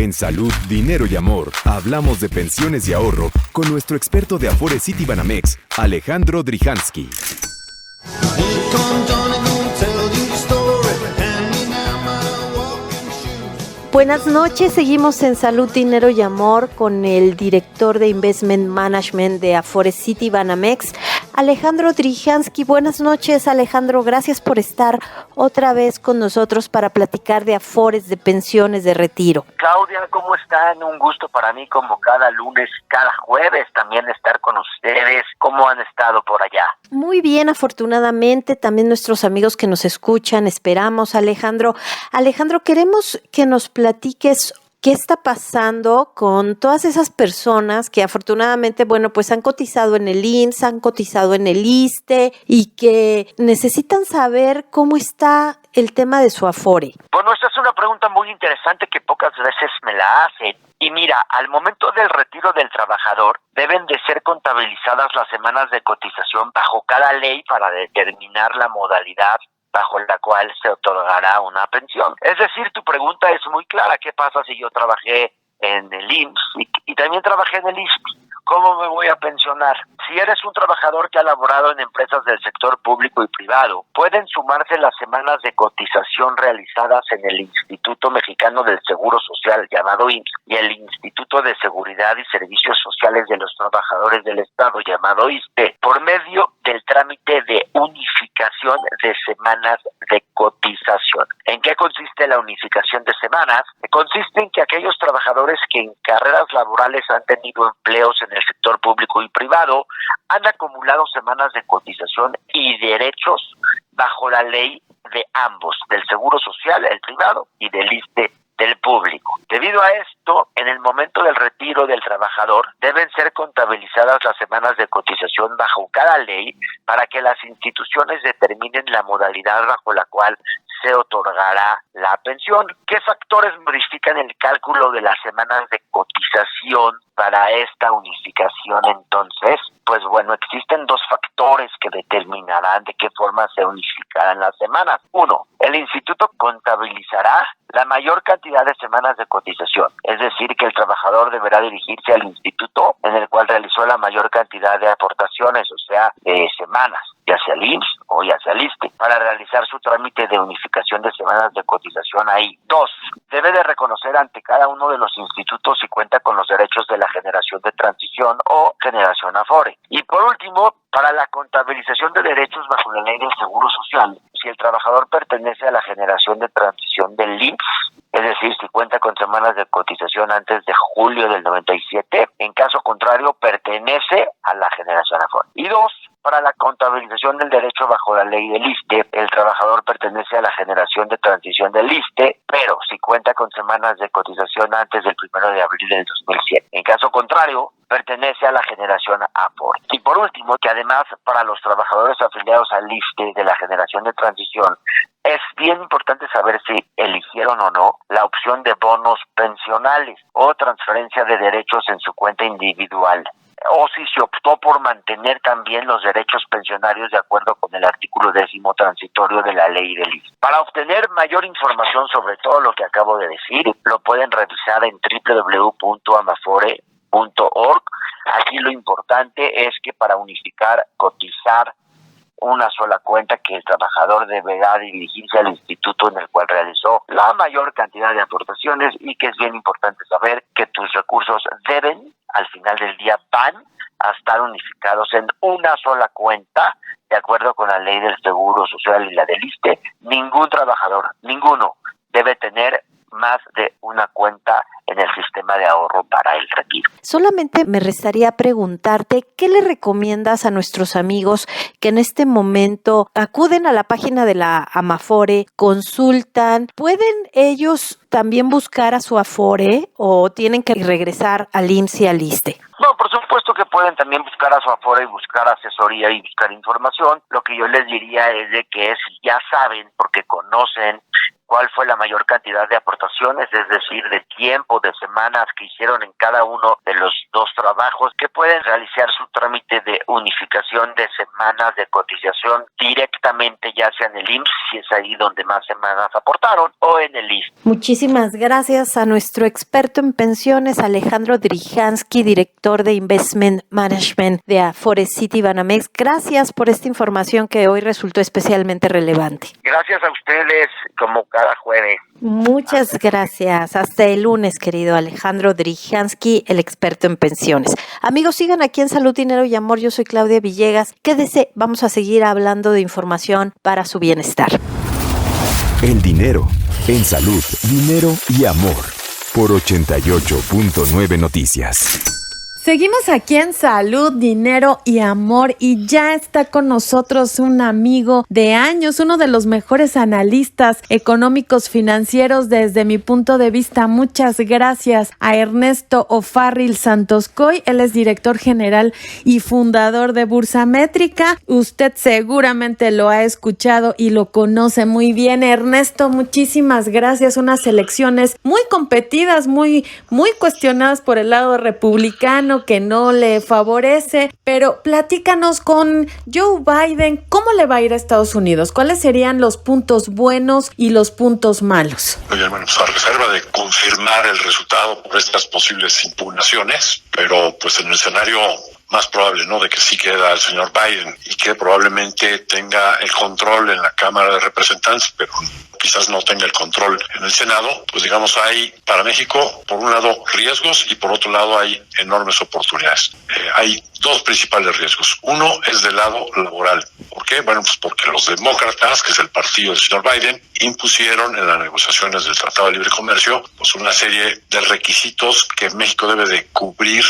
En Salud, Dinero y Amor, hablamos de pensiones y ahorro con nuestro experto de Afore Citibanamex, Alejandro Drijansky. Buenas noches, seguimos en Salud, Dinero y Amor con el director de Investment Management de Afore Citibanamex, Alejandro Drijansky. Buenas noches, Alejandro, gracias por estar otra vez con nosotros para platicar de afores, de pensiones, de retiro. Claudia, ¿cómo están? Un gusto para mí, como cada lunes, cada jueves, también estar con ustedes. ¿Cómo han estado por allá? Muy bien, afortunadamente, también nuestros amigos que nos escuchan, esperamos, Alejandro. Alejandro, queremos que nos platiques qué está pasando con todas esas personas que afortunadamente, pues han cotizado en el IMSS, han cotizado en el ISSSTE y que necesitan saber cómo está el tema de su Afore. Bueno, esta es una pregunta muy interesante que pocas veces me la hacen. Y mira, al momento del retiro del trabajador, deben de ser contabilizadas las semanas de cotización bajo cada ley para determinar la modalidad bajo la cual se otorgará una pensión. Es decir, tu pregunta es muy clara. ¿Qué pasa si yo trabajé en el IMSS y también trabajé en el ISSSTE? ¿Cómo me voy a pensionar? Si eres un trabajador que ha laborado en empresas del sector público y privado, pueden sumarse las semanas de cotización realizadas en el Instituto Mexicano del Seguro Social, llamado IMSS, y el Instituto de Seguridad y Servicios Sociales de los Trabajadores del Estado, llamado ISSSTE, por medio del trámite de unificación de semanas de cotización. ¿En qué consiste la unificación de semanas? Consiste en que aquellos trabajadores que en carreras laborales han tenido empleos en el sector público y privado han acumulado semanas de cotización y derechos bajo la ley de ambos, del Seguro Social, el privado, y del ISSSTE, del público. Debido a esto, en el momento del retiro del trabajador, deben ser contabilizadas las semanas de cotización bajo cada ley para que las instituciones determinen la modalidad bajo la cual se otorgará la pensión. ¿Qué factores modifican el cálculo de las semanas de cotización para esta unificación entonces? Pues bueno, existen dos factores que determinarán de qué forma se unificarán las semanas. Uno, el instituto contabilizará la mayor cantidad de semanas de cotización, es decir, que el trabajador deberá dirigirse al instituto en el cual realizó la mayor cantidad de aportaciones, o sea, de semanas, ya sea el IMSS o ya sea el ISSSTE, para realizar su trámite de unificación de semanas de cotización ahí. Dos, debe de reconocer ante cada uno de los institutos si cuenta con los derechos de la generación de transición o generación Afore. Y por último, para la contabilización de derechos bajo la ley del Seguro Social, si el trabajador pertenece a la generación de transición del IMSS, es decir, si cuenta con semanas de cotización antes de julio del 97, en caso contrario, pertenece a la generación Afore. Y dos, para la contabilización del derecho bajo la ley del ISSSTE, el trabajador pertenece a la generación de transición del ISSSTE, pero si cuenta con semanas de cotización antes del 1 de abril del 2007. En caso contrario, pertenece a la generación Afore. Y por último, que además para los trabajadores afiliados al ISSSTE de la generación de transición, es bien importante saber si eligieron o no la opción de bonos pensionales o transferencia de derechos en su cuenta individual, o si se optó por mantener también los derechos pensionarios de acuerdo con el artículo 10º transitorio de la ley del ISSSTE. Para obtener mayor información sobre todo lo que acabo de decir, lo pueden revisar en www.amafore.org. Aquí lo importante es que para unificar, cotizar una sola cuenta, que el trabajador deberá dirigirse al instituto en el cual realizó la mayor cantidad de aportaciones, y que es bien importante saber que tus recursos deben, al final del día, van a estar unificados en una sola cuenta, de acuerdo con la ley del Seguro Social y la del ISSSTE. Ningún trabajador, ninguno, debe tener más de una cuenta en el sistema de ahorro para el retiro. Solamente me restaría preguntarte, ¿qué le recomiendas a nuestros amigos que en este momento acuden a la página de la Amafore, consultan? ¿Pueden ellos también buscar a su Afore o tienen que regresar al IMSS y al ISSSTE? No, por supuesto que pueden también buscar a su Afore y buscar asesoría y buscar información. Lo que yo les diría es de que si ya saben, porque conocen cuál fue la mayor cantidad de aportaciones, es decir, de tiempo, de semanas que hicieron en cada uno de los dos trabajos, que pueden realizar su trámite de unificación de semanas de cotización directamente, ya sea en el IMSS, si es ahí donde más semanas aportaron, o en el ISSSTE. Muchísimas gracias a nuestro experto en pensiones, Alejandro Drijansky, director de Investment Management de Afore Citibanamex. Gracias por esta información que hoy resultó especialmente relevante. Gracias a ustedes, como cada jueves. Muchas gracias. Hasta el lunes, querido Alejandro Drijansky, el experto en pensiones. Amigos, sigan aquí en Salud, Dinero y Amor. Yo soy Claudia Villegas. Quédese, vamos a seguir hablando de información para su bienestar. El dinero, en salud, dinero y amor. Por 88.9 Noticias. Seguimos aquí en Salud, Dinero y Amor y ya está con nosotros un amigo de años, uno de los mejores analistas económicos financieros desde mi punto de vista. Muchas gracias a Ernesto O'Farrill Santoscoy. Él es director general y fundador de Bursamétrica. Usted seguramente lo ha escuchado y lo conoce muy bien. Ernesto, muchísimas gracias. Unas elecciones muy competidas, muy cuestionadas por el lado republicano, que no le favorece, pero platícanos con Joe Biden, ¿cómo le va a ir a Estados Unidos? ¿Cuáles serían los puntos buenos y los puntos malos? Oye, bueno, pues a reserva de confirmar el resultado por estas posibles impugnaciones, pero pues en el escenario más probable, ¿no?, de que sí queda el señor Biden y que probablemente tenga el control en la Cámara de Representantes, pero quizás no tenga el control en el Senado, pues digamos hay para México, por un lado, riesgos y por otro lado hay enormes oportunidades. Hay dos principales riesgos. Uno es del lado laboral. ¿Por qué? Bueno, pues porque los demócratas, que es el partido del señor Biden, impusieron en las negociaciones del Tratado de Libre Comercio pues una serie de requisitos que México debe de cumplir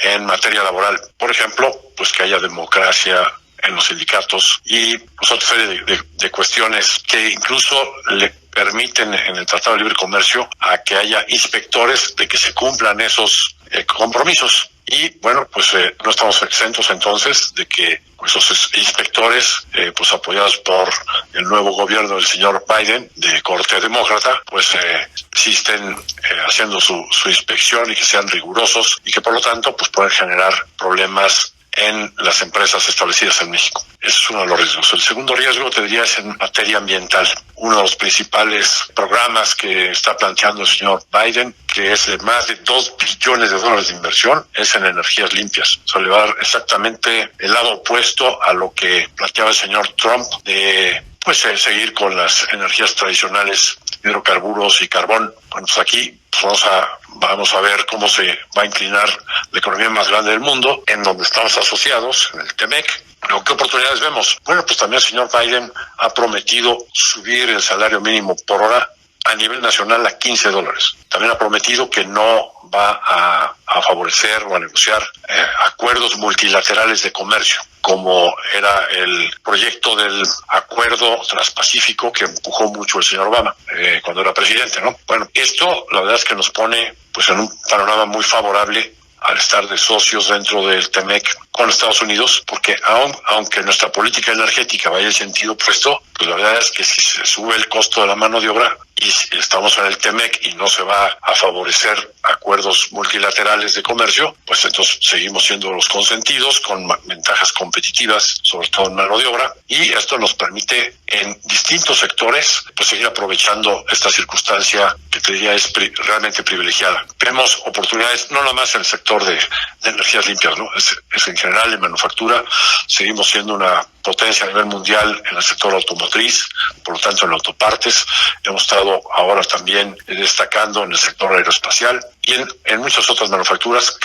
en materia laboral. Por ejemplo, pues que haya democracia en los sindicatos y pues otra serie de cuestiones que incluso le permiten en el Tratado de Libre Comercio a que haya inspectores de que se cumplan esos compromisos. Y bueno, pues no estamos exentos entonces de que pues, esos inspectores, pues apoyados por el nuevo gobierno del señor Biden, de corte demócrata, pues sí estén haciendo su inspección y que sean rigurosos y que por lo tanto pues pueden generar problemas en las empresas establecidas en México. Ese es uno de los riesgos. El segundo riesgo, te diría, es en materia ambiental. Uno de los principales programas que está planteando el señor Biden, que es de más de $2 billones de inversión, es en energías limpias. O sea, le va a dar exactamente el lado opuesto a lo que planteaba el señor Trump de seguir con las energías tradicionales, hidrocarburos y carbón. Bueno, pues aquí vamos a ver cómo se va a inclinar la economía más grande del mundo, en donde estamos asociados, en el TEMEC. ¿Pero qué oportunidades vemos? Bueno, pues también el señor Biden ha prometido subir el salario mínimo por hora a nivel nacional a $15. También ha prometido que no va a favorecer o a negociar acuerdos multilaterales de comercio, como era el proyecto del acuerdo transpacífico que empujó mucho el señor Obama cuando era presidente, ¿no? Bueno, esto la verdad es que nos pone pues en un panorama muy favorable al estar de socios dentro del TEMEC con Estados Unidos, porque aunque nuestra política energética vaya en sentido opuesto, pues la verdad es que si se sube el costo de la mano de obra y si estamos en el TEMEC y no se va a favorecer acuerdos multilaterales de comercio, pues entonces seguimos siendo los consentidos con ventajas competitivas, sobre todo en mano de obra, y esto nos permite en distintos sectores pues seguir aprovechando esta circunstancia que te diría es realmente privilegiada. Vemos oportunidades no nada más en el sector de energías limpias, ¿no? Es en general en manufactura, seguimos siendo una potencia a nivel mundial en el sector automotriz, por lo tanto en autopartes. Hemos estado ahora también destacando en el sector aeroespacial y en muchas otras manufacturas.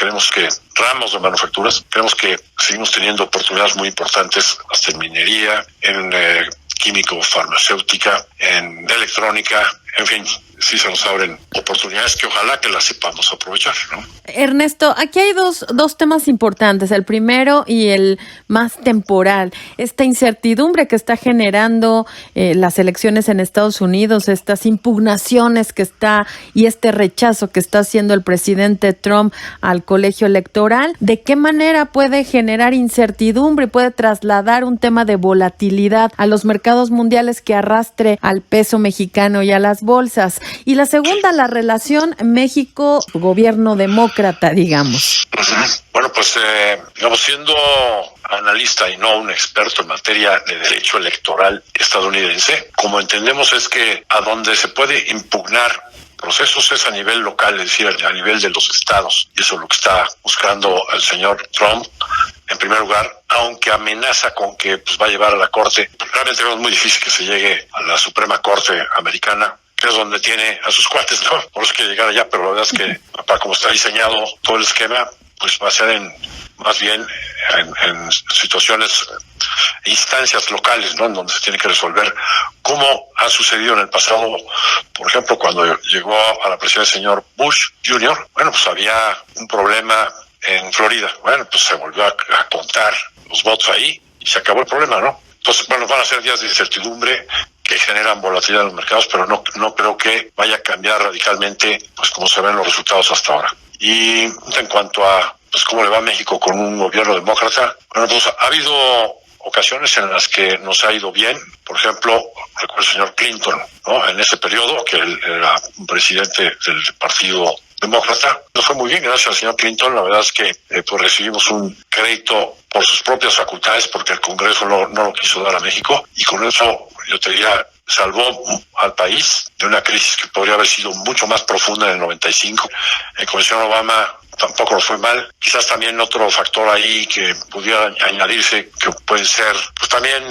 Ramos de manufacturas, creemos que seguimos teniendo oportunidades muy importantes hasta en minería, en químico, farmacéutica, en electrónica, en fin, sí se nos abren oportunidades que ojalá que las sepamos aprovechar, ¿no? Ernesto, aquí hay dos temas importantes. El primero y el más temporal, esta incertidumbre que está generando las elecciones en Estados Unidos, estas impugnaciones que está y este rechazo que está haciendo el presidente Trump al colegio electoral. ¿De qué manera puede generar incertidumbre y puede trasladar un tema de volatilidad a los mercados mundiales que arrastre al peso mexicano y a las bolsas? Y la segunda, la relación México-gobierno demócrata, digamos. Bueno, pues digamos, siendo analista y no un experto en materia de derecho electoral estadounidense, como entendemos es que a donde se puede impugnar procesos es a nivel local, es decir, a nivel de los estados, y eso es lo que está buscando el señor Trump, en primer lugar, aunque amenaza con que pues va a llevar a la Corte. Realmente es muy difícil que se llegue a la Suprema Corte americana, que es donde tiene a sus cuates, ¿no? Por eso que llegar allá, pero la verdad es que para como está diseñado todo el esquema, pues va a ser más bien en situaciones, instancias locales, ¿no? En donde se tiene que resolver, como ha sucedido en el pasado, por ejemplo, cuando llegó a la presidencia el señor Bush Jr., bueno, pues había un problema en Florida. Bueno, pues se volvió a contar los votos ahí y se acabó el problema, ¿no? Entonces, bueno, van a ser días de incertidumbre que generan volatilidad en los mercados, pero no creo que vaya a cambiar radicalmente, pues como se ven los resultados hasta ahora. Y en cuanto a pues cómo le va a México con un gobierno demócrata, bueno, pues ha habido ocasiones en las que nos ha ido bien. Por ejemplo, recuerdo el señor Clinton, ¿no? En ese periodo, que él era un presidente del Partido Demócrata, nos fue muy bien gracias al señor Clinton. La verdad es que pues recibimos un crédito por sus propias facultades, porque el Congreso no lo quiso dar a México, y con eso, yo te diría, salvó al país de una crisis que podría haber sido mucho más profunda en el 95. En Comisión Obama tampoco nos fue mal. Quizás también otro factor ahí que pudiera añadirse, que pueden ser pues también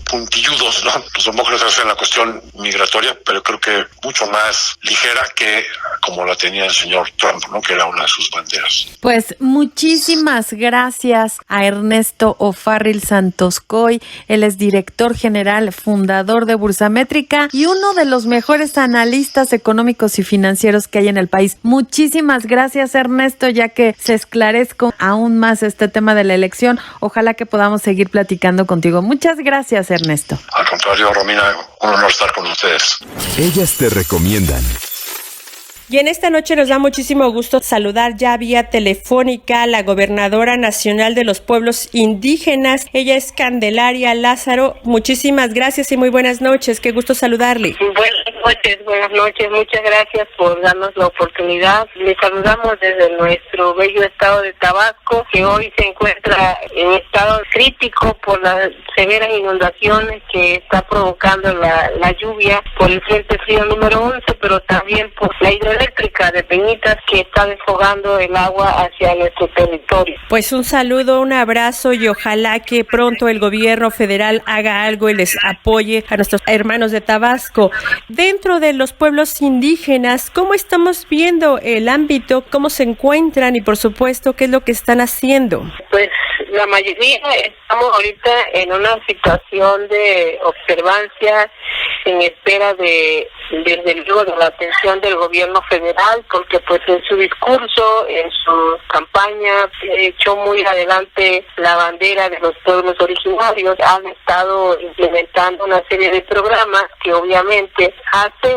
puntilludos, ¿no? Los demócratas en la cuestión migratoria, pero creo que mucho más ligera que como la tenía el señor Trump, ¿no? Que era una de sus banderas. Pues muchísimas gracias a Ernesto O'Farrill Santoscoy. Él es director general, fundador de Bursamétrica y uno de los mejores analistas económicos y financieros que hay en el país. Muchísimas gracias, Ernesto, ya que se esclarezca aún más este tema de la elección. Ojalá que podamos seguir platicando contigo. Muchas gracias, Ernesto. Al contrario, Romina, un honor estar con ustedes. Ellas te recomiendan. Y en esta noche nos da muchísimo gusto saludar ya vía telefónica a la gobernadora nacional de los pueblos indígenas. Ella es Candelaria Lázaro. Muchísimas gracias y muy buenas noches. Qué gusto saludarle. Buenas noches. Muchas gracias por darnos la oportunidad. Les saludamos desde nuestro bello estado de Tabasco, que hoy se encuentra en estado crítico por las severas inundaciones que está provocando la lluvia por el Frente Frío número 11, pero también por la hidroeléctrica de Peñitas, que está desfogando el agua hacia nuestro territorio. Pues un saludo, un abrazo y ojalá que pronto el gobierno federal haga algo y les apoye a nuestros hermanos de Tabasco. Dentro de los pueblos indígenas, ¿cómo estamos viendo el ámbito? ¿Cómo se encuentran? Y por supuesto, ¿qué es lo que están haciendo? Pues la mayoría estamos ahorita en una situación de observancia en espera desde luego de la atención del gobierno federal, porque pues en su discurso, en su campaña, echó muy adelante la bandera de los pueblos originarios. Han estado implementando una serie de programas que obviamente hacen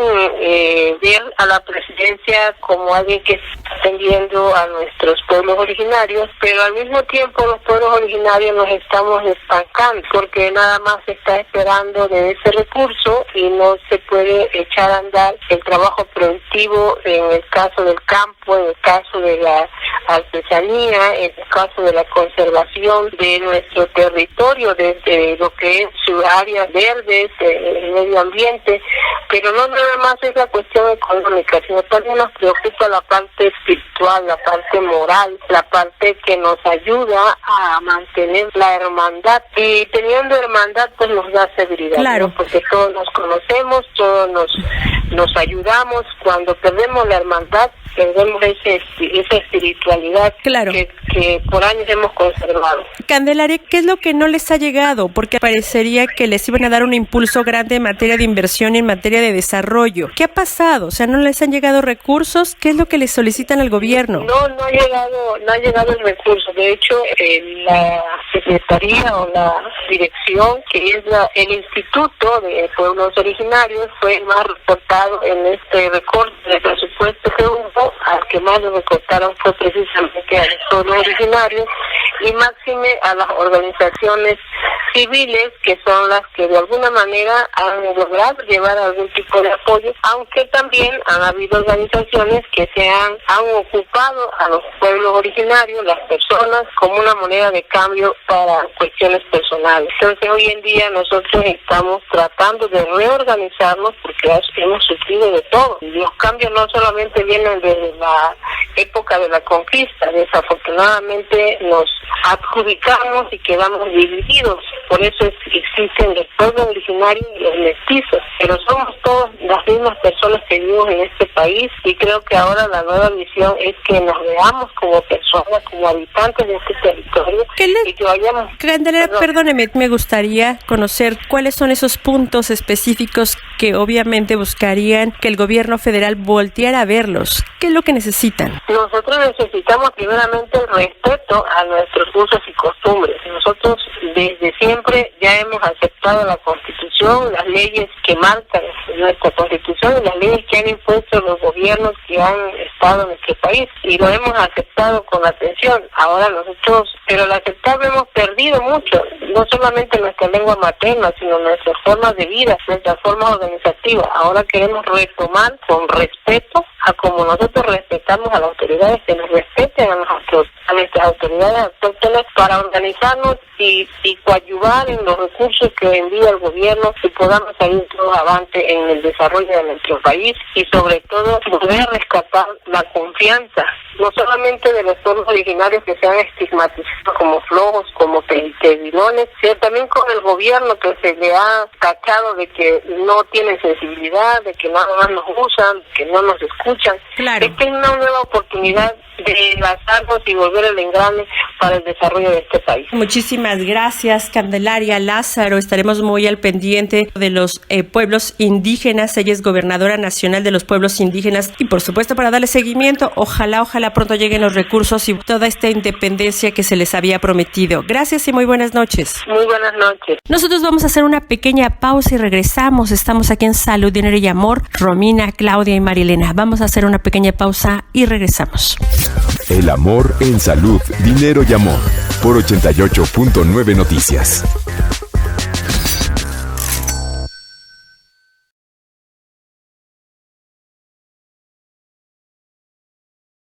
ver a la presidencia como alguien que está atendiendo a nuestros pueblos originarios, pero al mismo tiempo los pueblos originarios nos estamos estancando, porque nada más se está esperando de ese recurso y no se puede echar a andar el trabajo productivo en el caso del campo, en el caso de la artesanía, en el caso de la conservación de nuestro territorio, desde lo que es sus áreas verdes, el medio ambiente, pero no nada más es la cuestión económica, sino también nos preocupa la parte espiritual, la parte moral, la parte que nos ayuda a mantener la hermandad, y teniendo hermandad pues nos da seguridad, claro, ¿no? Porque todos nos conocemos, todos nos ayudamos. Cuando perdemos la hermandad, perdemos esa espiritualidad, claro, que por años hemos conservado. Candelaria, ¿qué es lo que no les ha llegado? Porque parecería que les iban a dar un impulso grande en materia de inversión y en materia de desarrollo. ¿Qué ha pasado? O sea, ¿no les han llegado recursos? ¿Qué es lo que les solicitan al gobierno? No ha llegado el recurso. De hecho, la Secretaría o la dirección, que es el Instituto de Pueblos Originarios, fue el más recortado en este recorte de presupuesto que hubo. Al que más lo recortaron fue precisamente a los pueblos originarios y máxime a las organizaciones civiles, que son las que de alguna manera han logrado llevar algún tipo de apoyo, aunque también han habido organizaciones que han ocupado a los pueblos originarios, las personas, como una moneda de cambio para cuestiones personales. Entonces hoy en día nosotros estamos tratando de reorganizarnos porque hemos sufrido de todo. Los cambios no solamente vienen desde la época de la conquista, desafortunadamente nos adjudicamos y quedamos divididos. Por eso existen los pueblos originarios y los mestizos, pero somos todas las mismas personas que vivimos en este país, y creo que ahora la nueva visión es que nos veamos como personas, como habitantes de este territorio y que vayamos... Candelera, perdóneme, me gustaría conocer cuáles son esos puntos específicos que obviamente buscarían que el gobierno federal volteara a verlos. ¿Qué es lo que necesitan? Nosotros necesitamos primeramente el respeto a nuestros usos y costumbres. Nosotros desde siempre ya hemos aceptado la Constitución, las leyes que marcan nuestra Constitución y las leyes que han impuesto los gobiernos que han estado en nuestro país, y lo hemos aceptado con atención. Ahora nosotros, pero al aceptarlo hemos perdido mucho, no solamente nuestra lengua materna, sino nuestras formas de vida, nuestras formas organizativas. Ahora queremos retomar con respeto a como nosotros respetamos a las autoridades, que nos respeten a nuestras autoridades autóctonas, para organizarnos y coadyuvar en los recursos que envía el gobierno y podamos salir todos avante en el desarrollo de nuestro país, y sobre todo poder rescatar la confianza, no solamente de los pueblos originarios que se han estigmatizado como flojos, como pedilones, sino también con el gobierno, que se le ha tachado de que no tienen sensibilidad, de que nada más nos usan, que no nos escuchan. Claro. Esta es una nueva oportunidad de enlazarnos y volver el engrane para el desarrollo de este país. Muchísimas gracias, Candelaria Lázaro. Estaremos muy al pendiente de los pueblos indígenas. Ella es gobernadora nacional de los pueblos indígenas, y por supuesto, para darle seguimiento, ojalá pronto lleguen los recursos y toda esta independencia que se les había prometido. Gracias y muy buenas noches. Muy buenas noches. Nosotros vamos a hacer una pequeña pausa y regresamos. Estamos aquí en Salud, Dinero y Amor. Romina, Claudia y Marilena. Vamos a hacer una pequeña pausa y regresamos. El amor en Salud, Dinero y Amor, por 88.9 Noticias.